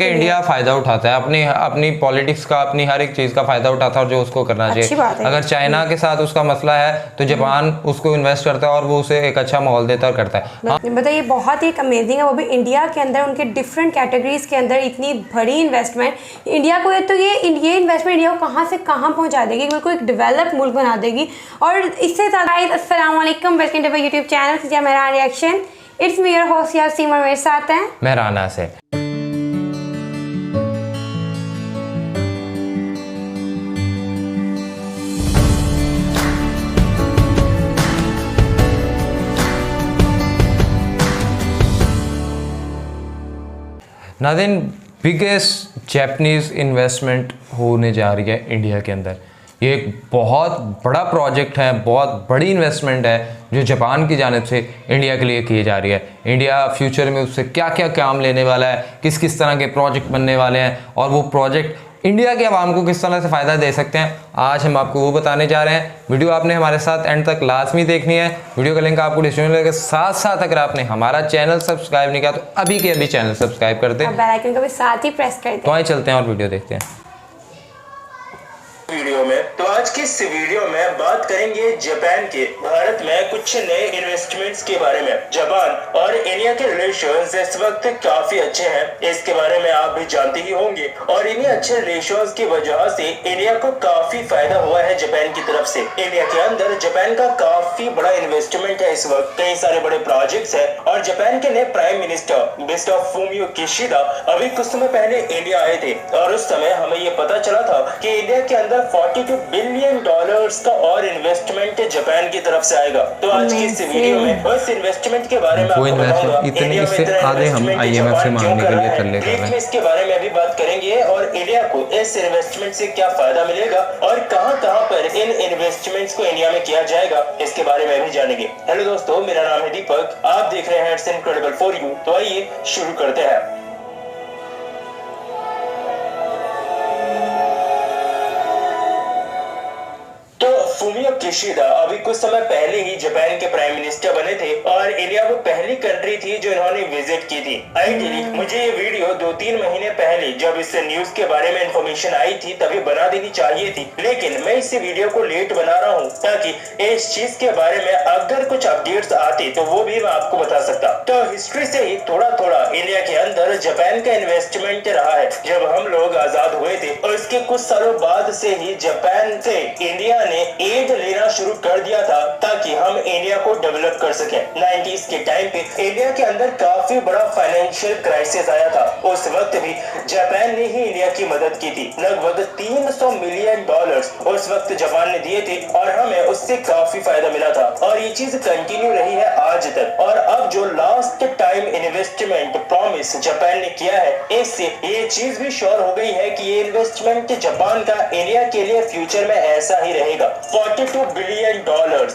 कि इंडिया फायदा उठाता है अपनी अपनी पॉलिटिक्स का, अपनी हर एक चीज का फायदा उठाता है और जो उसको करना चाहिए। अगर चाइना के साथ उसका मसला है तो जापान उसको इन्वेस्ट करता है और वो उसे एक अच्छा माहौल देता और करता है। बताइए, बहुत ही अमेजिंग है, वो भी इंडिया के अंदर उनके डिफरेंट कैटेगरीज के अंदर इतनी बड़ी इन्वेस्टमेंट इंडिया को। तो ये इन्वेस्टमेंट इंडिया को कहाँ से कहाँ पहुँचा देगी, बिल्कुल एक डेवलप मुल्क बना देगी। और इससे ज़्यादा अस्सलाम वालेकुम, welcome to my YouTube channel मेरा reaction. It's me your host Yaseem और मेरे साथ हैं मेहराना से। नादिन, बिगेस्ट जैपनीज़ इन्वेस्टमेंट होने जा रही है इंडिया के अंदर। ये एक बहुत बड़ा प्रोजेक्ट है, बहुत बड़ी इन्वेस्टमेंट है जो जापान की जानिब से इंडिया के लिए की जा रही है। इंडिया फ्यूचर में उससे क्या क्या काम लेने वाला है, किस किस तरह के प्रोजेक्ट बनने वाले हैं और वो प्रोजेक्ट इंडिया के आवाम को किस तरह से फ़ायदा दे सकते हैं, आज हम आपको वो बताने जा रहे हैं। वीडियो आपने हमारे साथ एंड तक लाजमी देखनी है। वीडियो का लिंक आपको डिस्क्रिप्शन में, साथ साथ अगर आपने हमारा चैनल सब्सक्राइब नहीं किया तो अभी के अभी चैनल सब्सक्राइब कर दें, बेल आइकन को भी साथ ही प्रेस कर दें। तो आइए चलते हैं और वीडियो देखते हैं। वीडियो में तो आज की इस वीडियो में बात करेंगे जापान के भारत में कुछ नए इन्वेस्टमेंट्स के बारे में। जापान और इंडिया के रिलेशंस इस वक्त काफी अच्छे हैं, इसके बारे में आप भी जानते ही होंगे। और इन्हीं अच्छे रिलेशंस की वजह से इंडिया को काफी फायदा हुआ है जापान की तरफ से। इंडिया के अंदर जापान का काफी बड़ा इन्वेस्टमेंट है इस वक्त, कई सारे बड़े प्रोजेक्ट्स है। और जापान के नए prime minister mister Fumio Kishida अभी कुछ समय पहले इंडिया आए थे और उस समय हमें ये पता चला था कि इंडिया के अंदर $42 बिलियन का और इन्वेस्टमेंट जापान की तरफ से आएगा। तो आज की इस वीडियो में उस इन्वेस्टमेंट के बारे में आपको बताऊंगा। इंडिया में इतना आधे हम IMF से मांगने के लिए कर ले रहे हैं, इसके बारे में अभी बात करेंगे और इंडिया को इस इन्वेस्टमेंट से क्या फायदा मिलेगा और कहां-कहां पर इन इन्वेस्टमेंट्स को इंडिया में किया जाएगा, इसके बारे में भी जानेंगे। हेलो दोस्तों, मेरा नाम है दीपक, आप देख रहे हैं इट्स इनक्रेडिबल फॉर यू। तो आइए शुरू करते हैं। फूमियो किशिदा अभी कुछ समय पहले ही जापान के प्राइम मिनिस्टर बने थे और इंडिया वो पहली कंट्री थी जो इन्होंने विजिट की थी। आइडियली मुझे ये वीडियो 2-3 महीने पहले जब इस न्यूज के बारे में इंफॉर्मेशन आई थी तभी बना देनी चाहिए थी, लेकिन मैं इस वीडियो को लेट बना रहा हूँ ताकि इस चीज के बारे में अगर कुछ अपडेट्स आते तो वो भी मैं आपको बता सकता। तो हिस्ट्री से ही थोड़ा थोड़ा इंडिया के अंदर जापान का इन्वेस्टमेंट रहा है। जब हम लोग आजाद हुए थे और इसके कुछ सालों बाद से ही जापान से इंडिया ने एड लेना शुरू कर दिया था ताकि हम इंडिया को डेवलप कर सके। 90s के टाइम पे इंडिया के अंदर काफी बड़ा फाइनेंशियल क्राइसिस आया था। उस वक्त भी जापान ने ही इंडिया की मदद की थी। लगभग $300 मिलियन उस वक्त जापान ने दिए थे और हमें उससे काफी फायदा मिला था और ये चीज कंटिन्यू रही है आज तक। और अब जो last time investment promise Japan ने किया है, इससे ये चीज भी श्योर हो गई है कि ये इन्वेस्टमेंट जापान का इंडिया के लिए फ्यूचर में ऐसा ही रहेगा। $42 बिलियन,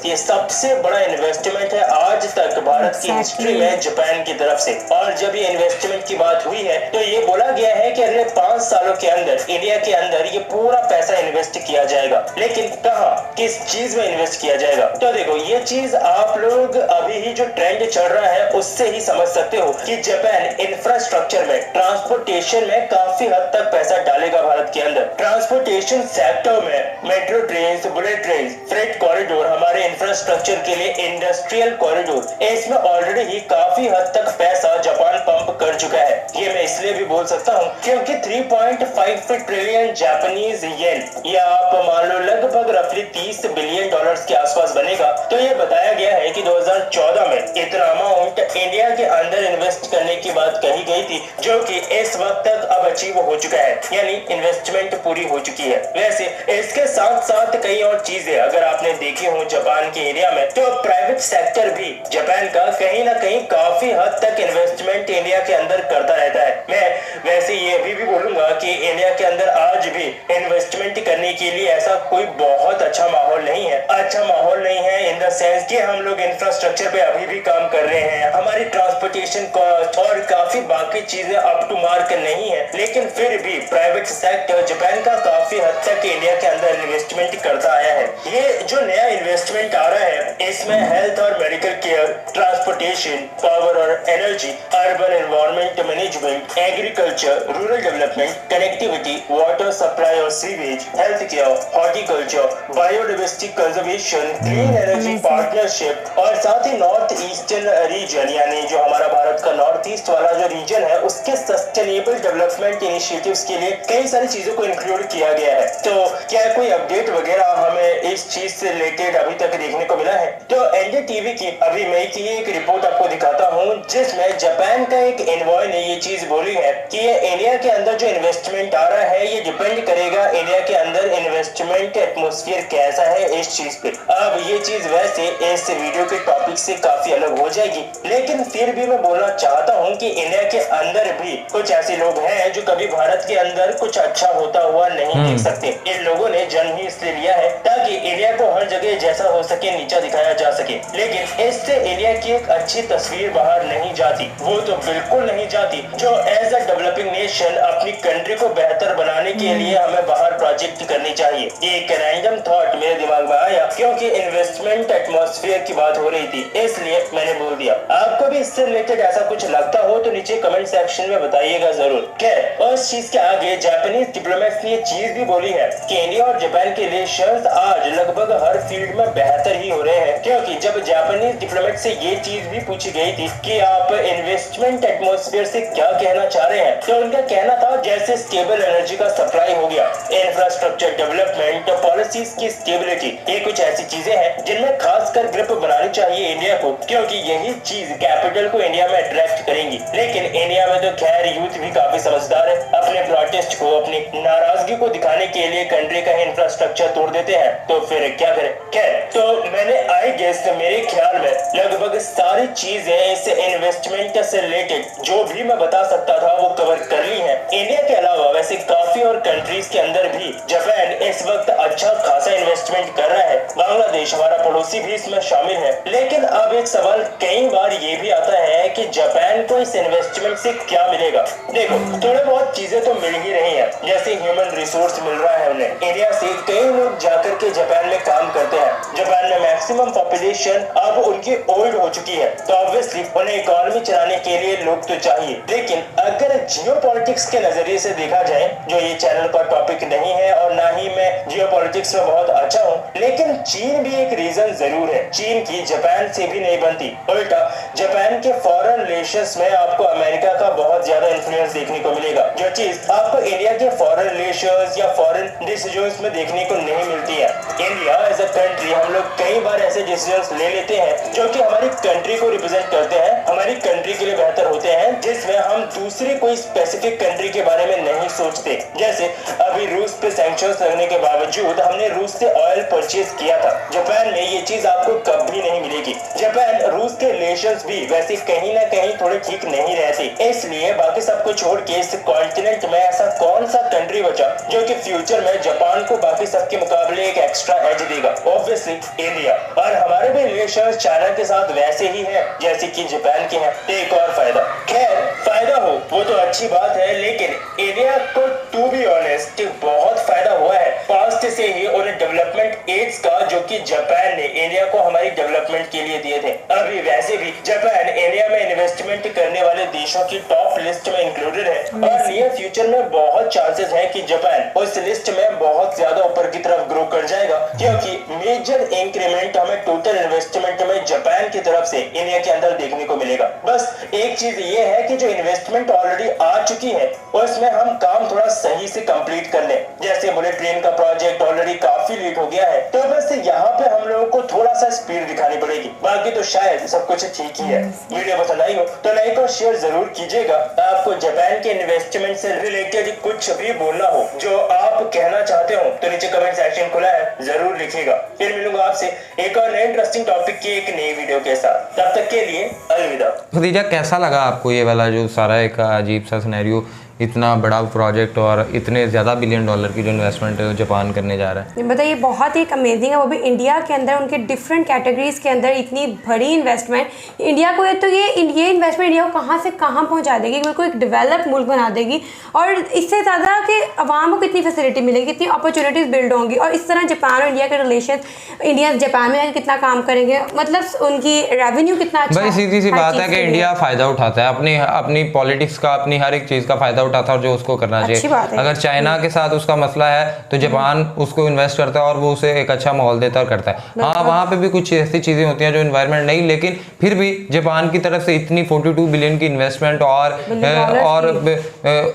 ये सबसे बड़ा इन्वेस्टमेंट है आज तक भारत की हिस्ट्री में जापान की तरफ से। और जब ये इन्वेस्टमेंट की बात हुई है तो ये बोला गया है कि अगले 5 सालों के अंदर इंडिया के अंदर ये पूरा पैसा इन्वेस्ट किया जाएगा। लेकिन कहाँ, किस चीज में इन्वेस्ट किया जाएगा? तो देखो, ये चीज आप लोग अभी ही जो ट्रेंड चल रहा है उससे ही समझ सकते हो कि जापान इंफ्रास्ट्रक्चर में, ट्रांसपोर्टेशन में काफी हद तक पैसा डालेगा भारत के अंदर। ट्रांसपोर्टेशन सेक्टर में metro train, bullet train, freight corridor, हमारे इंफ्रास्ट्रक्चर के लिए इंडस्ट्रियल कॉरिडोर, इसमें ऑलरेडी ही काफी हद तक पैसा जापान पंप कर चुका है। ये मैं इसलिए भी बोल सकता हूँ क्योंकि 3.5 ट्रिलियन जापानीज येन, या आप मान लो लगभग रफली $30 बिलियन के आसपास बनेगा। तो ये बताया गया है कि 2014 में इतना अमाउंट इंडिया के अंदर इन्वेस्ट करने की बात कही गई थी, जो कि इस वक्त तक अब अचीव हो चुका है, यानी इन्वेस्टमेंट पूरी हो चुकी है। वैसे इसके साथ साथ कई और चीजें अगर आपने देखी हो जापान के एरिया में, तो प्राइवेट सेक्टर भी जापान का कहीं ना कहीं काफी हद तक इन्वेस्टमेंट इंडिया के अंदर करता रहता है। मैं वैसे ये भी बोलूंगा कि इंडिया के अंदर आज भी इन्वेस्टमेंट करने के लिए ऐसा कोई बहुत अच्छा माहौल नहीं है। अच्छा माहौल नहीं है इन द सेंस कि हम लोग इंफ्रास्ट्रक्चर पे अभी भी काम कर रहे हैं, हमारी ट्रांसपोर्टेशन कॉस्ट और काफी बाकी चीजें अप टू मार्क नहीं है, लेकिन फिर भी प्राइवेट सेक्टर जापान का काफी हद तक इंडिया के अंदर इन्वेस्टमेंट करता आया है। ये जो नया इन्वेस्टमेंट आ रहा है इसमें हेल्थ और मेडिकल केयर, ट्रांसपोर्टेशन, पावर और energy, urban environment management, agriculture, rural development, connectivity, water supply और sewage, health care, horticulture, biodiversity conservation, clean energy partnership और साथ ही नॉर्थ ईस्टर्न रीजन यानी जो हमारा भारत का नॉर्थ ईस्ट वाला जो रीजन है उसके सस्टेनेबल डेवलपमेंट इनिशिएटिव्स के लिए कई सारी चीजों को इंक्लूड किया गया है। तो क्या कोई अपडेट वगैरह हमें इस चीज से रिलेटेड अभी तक देखने को मिला है? तो एनडीटीवी की अभी मैं की एक रिपोर्ट आपको दिखाता हूँ जिसमें जापान का एक एनवॉय ने ये चीज बोली है कि ये इंडिया के अंदर जो इन्वेस्टमेंट आ रहा है ये डिपेंड करेगा इंडिया के अंदर इन्वेस्टमेंट एटमॉस्फेयर कैसा है इस चीज पे। अब ये चीज वैसे इस वीडियो के टॉपिक से काफी अलग हो जाएगी, लेकिन फिर भी मैं बोलना चाहता हूँ कि इंडिया के अंदर भी कुछ ऐसे लोग हैं जो कभी भारत के अंदर कुछ अच्छा होता हुआ नहीं देख सकते। इन लोगों ने जन्म ही इसलिए लिया है ताकि इंडिया को हर जगह जैसा हो सके नीचा दिखाया जा सके, लेकिन इससे इंडिया की एक अच्छी तस्वीर बाहर नहीं जाती, वो तो बिल्कुल नहीं जाती। जो एज अ डेवलपिंग नेशन अपनी कंट्री को बेहतर बनाने के लिए हमें बाहर प्रोजेक्ट करनी चाहिए। एक रैंडम थॉट मेरे दिमाग में आया क्योंकि इन्वेस्टमेंट एटमॉस्फेयर की बात हो रही थी, इसलिए मैंने बोल दिया। आपको भी इससे रिलेटेड ऐसा कुछ लगता हो तो नीचे कमेंट सेक्शन में बताइएगा जरूर। खैर, उस चीज के आगे जापानीज डिप्लोमेट्स ने ये चीज भी बोली है कि इंडिया और जापान के रिलेशंस आज लगभग हर फील्ड में बेहतर ही हो रहे हैं, क्योंकि जब जापानीज डिप्लोमेट से ये चीज भी पूछी गई थी कि आप इन्वेस्टमेंट एटमॉस्फेयर से क्या कहना चाह रहे हैं, तो उनका कहना था जैसे स्टेबल एनर्जी का सप्लाई हो गया, इंफ्रास्ट्रक्चर डेवलपमेंट, पॉलिसीज की स्टेबिलिटी, ये कुछ ऐसी चीजें हैं जिनमें खासकर ग्रिप बनानी चाहिए इंडिया को, क्योंकि यही चीज कैपिटल को इंडिया में अट्रैक्ट करेंगी। लेकिन इंडिया में तो खैर यूथ भी काफी समझदार है, अपने प्रोटेस्ट को, अपनी नाराजगी को दिखाने के लिए कंट्री का इंफ्रास्ट्रक्चर तोड़ देते हैं, तो फिर क्या करें। खैर, तो मैंने आई गेस मेरे ख्याल में लगभग सारी चीजें इस इन्वेस्टमेंट से रिलेटेड जो भी मैं बता सकता था वो कवर कर ली है। इंडिया के अलावा वैसे काफी और कंट्रीज के अंदर भी जापान इस वक्त अच्छा खासा इन्वेस्टमेंट कर रहा है। बांग्लादेश हमारा पड़ोसी भी इसमें शामिल है। लेकिन अब एक सवाल कई बार ये भी आता है कि जापान को इस इन्वेस्टमेंट से क्या मिलेगा। देखो, थोड़े बहुत चीजें तो मिल ही रही है, जैसे ह्यूमन रिसोर्स मिल रहा है उन्हें। इंडिया से कई लोग जाकर के जापान में काम करते हैं। जापान में मैक्सिमम पॉपुलेशन अब उनकी ओल्ड हो चुकी है, तो ऑब्वियसली उन्हें इकोनॉमी चलाने के लिए लोग तो चाहिए। लेकिन अगर जियोपॉलिटिक्स के नजरिए से देखा जाए, जो ये चैनल का टॉपिक नहीं है और ना ही मैं जियोपॉलिटिक्स में बहुत अच्छा हूँ, लेकिन चीन भी एक रीजन जरूर है। चीन की जापान से भी नहीं बनती, उल्टा जापान के फॉरेन रिलेशंस में आपको अमेरिका का बहुत ज्यादा इन्फ्लुएंस देखने को मिलेगा, जो चीज आपको इंडिया के फॉरेन रिलेशंस या फॉरेन डिसीजंस में देखने को नहीं मिलती है। इंडिया एज अ कंट्री हम लोग कई बार ऐसे डिसीजंस ले लेते हैं जो कि हमारी कंट्री को रिप्रेजेंट करते हैं, हमारी कंट्री के लिए बेहतर होते हैं, जिसमें हम दूसरी कोई स्पेसिफिक कंट्री के बारे में नहीं सोचते। जैसे अभी रूस पे सैंक्शंस लगने के बावजूद हमने रूस से ऑयल परचेज किया था। जापान में ये चीज आपको कभी नहीं मिलेगी। जापान रूस के रिलेशंस भी वैसे कहीं ना कहीं थोड़े ठीक नहीं रहते, इसलिए बाकी सबको छोड़ के इस कॉन्टिनेंट में ऐसा कौन सा कंट्री बचा जो कि फ्यूचर में जापान को बाकी सबके मुकाबले एक एक्स्ट्रा एज देगा? Obviously India. और हमारे भी रिलेशंस चाइना के साथ वैसे ही है जैसे कि जापान के हैं। एक और फायदा, खैर फायदा हो वो तो अच्छी बात है, लेकिन इंडिया को टू बी ऑनेस्ट बहुत फायदा हुआ है पास्ट से ही उन्हें डेवलपमेंट एड्स का, जो कि जापान ने इंडिया को हमारी डेवलपमेंट के लिए दिए थे। अभी वैसे भी जापान इंडिया में इन्वेस्टमेंट करने वाले देशों की टॉप लिस्ट में इंक्लूडेड है और नियर फ्यूचर में बहुत चांसेस है कि जापान उस लिस्ट में बहुत ज्यादा ऊपर की तरफ ग्रो कर जाएगा, क्योंकि मेजर इंक्रीमेंट हमें टोटल इन्वेस्टमेंट में जापान की तरफ से इंडिया के अंदर देखने को मिलेगा। बस एक चीज ये है कि जो इन्वेस्टमेंट ऑलरेडी आ चुकी है उसमें हम काम थोड़ा सही से कंप्लीट कर लें। जैसे बुलेट ट्रेन का प्रोजेक्ट ऑलरेडी काफी लेट हो गया है, तो बस यहाँ पे हम लोगों को थोड़ा सा स्पीड दिखानी पड़ेगी, बाकी तो शायद सब कुछ ठीक ही है। वीडियो पसंद आई हो तो लाइक और शेयर जरूर कीजिएगा। आपको जापान के इन्वेस्टमेंट से रिलेटेड कुछ भी बोलना हो, जो आप कहना चाहते हो, तो नीचे कमेंट सेक्शन खुला है, जरूर लिखिएगा। फिर मिलूंगा आपसे एक और नए इंटरेस्टिंग टॉपिक की एक नई वीडियो के साथ। तब तक के लिए अलविदा। खदीजा, कैसा लगा आपको ये वाला जो सारा एक अजीब सा सिनेरियो, इतना बड़ा प्रोजेक्ट और इतने ज़्यादा $1 बिलियन की जो इन्वेस्टमेंट जापान करने जा रहा है? बताइए, बहुत ही अमेजिंग है, वो भी इंडिया के अंदर उनके डिफरेंट कैटेगरीज के अंदर इतनी बड़ी इन्वेस्टमेंट इंडिया को। तो ये इन्वेस्टमेंट इंडिया को कहाँ से कहाँ पहुँचा देगी, बिल्कुल एक डेवलप मुल्क बना देगी। और इससे ज़्यादा कि अवाम को कितनी फैसिलिटी मिलेगी, कितनी अपॉर्चुनिटीज़ बिल्ड होंगी। और इस तरह जापान और इंडिया के रिलेशन, इंडिया जापान में कितना काम करेंगे, मतलब उनकी रेवेन्यू कितना अच्छा। भाई सीधी सी बात है कि इंडिया फ़ायदा उठाता है अपनी पॉलिटिक्स का, अपनी हर एक चीज़ का फ़ायदा उठाता है और जो उसको करना अच्छी चाहिए। बात है। अगर चाइना के साथ उसका मसला है तो जापान उसको इन्वेस्ट करता है और वो उसे एक अच्छा माहौल देता है और करता है। हाँ, वहाँ पे भी कुछ ऐसी चीज़ें होती हैं जो इन्वायरमेंट नहीं, लेकिन फिर भी जापान की तरफ से इतनी 42 बिलियन की इन्वेस्टमेंट और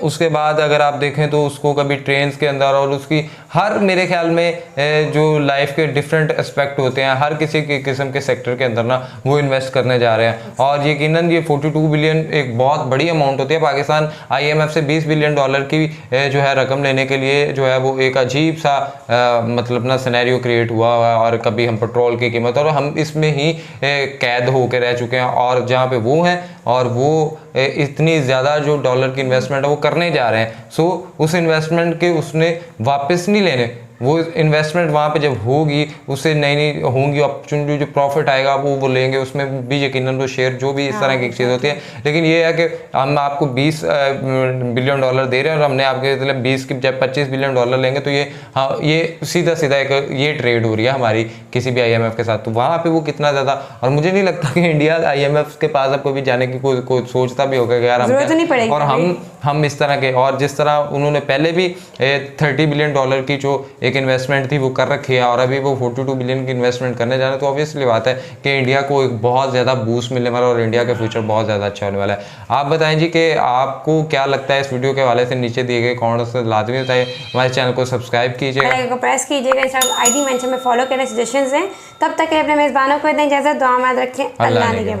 उसके बाद अगर आप देखें तो उसको कभी ट्रेन के अंदर और उसकी हर मेरे ख्याल में जो लाइफ के डिफरेंट एस्पेक्ट होते हैं हर किसी के किस्म के सेक्टर के अंदर ना वो इन्वेस्ट करने जा रहे हैं। और यकीनन ये 42 बिलियन एक बहुत बड़ी अमाउंट होती है। पाकिस्तान IMF से $20 बिलियन की जो है रकम लेने के लिए जो है वो एक अजीब सा मतलब ना सिनेरियो क्रिएट हुआ है। और कभी हम पेट्रोल की कीमत और हम इसमें ही कैद होकर रह चुके हैं और जहाँ पे वो हैं और वो इतनी ज़्यादा जो डॉलर की इन्वेस्टमेंट है वो करने जा रहे हैं। सो उस इन्वेस्टमेंट के उसने वापस नहीं लेने, वो इन्वेस्टमेंट वहाँ पे जब होगी उससे नई नई होंगी अपॉर्चुनिटी, जो प्रॉफिट आएगा वो लेंगे, उसमें भी यकीनन वो शेयर जो भी इस तरह की चीज़ होती है। लेकिन ये है कि हम आपको $20 बिलियन दे रहे हैं और हमने आपके मतलब 20 की जब $25 बिलियन लेंगे तो ये हाँ ये सीधा सीधा एक ये ट्रेड हो रही है हमारी किसी भी IMF के साथ। तो वहाँ पे वो कितना ज़्यादा, और मुझे नहीं लगता कि इंडिया IMF के पास अब कभी जाने की कोई सोचता भी होगा कि यार हम और हम इस तरह के, और जिस तरह उन्होंने पहले भी $30 बिलियन की जो एक इन्वेस्टमेंट थी वो कर रखी है और अभी वो 42 बिलियन की इन्वेस्टमेंट करने जा रहे हैं। तो ऑब्वियसली बात है कि इंडिया को एक बहुत ज़्यादा बूस्ट मिलने वाला है और इंडिया का फ्यूचर बहुत ज़्यादा अच्छा होने वाला है। आप बताएं जी कि आपको क्या लगता है इस वीडियो के हवाले से, नीचे दिए गए कमेंट्स से लाजमी बताइए। हमारे चैनल को सब्सक्राइब कीजिएगा, प्रेस कीजिएगा, इंस्टाग्राम ID मेंशन में फॉलो करें, सजेशंस दें। तब तक के लिए अपने मेज़बानों को दें इजाज़त, दुआ में याद रखें। अल्लाह ने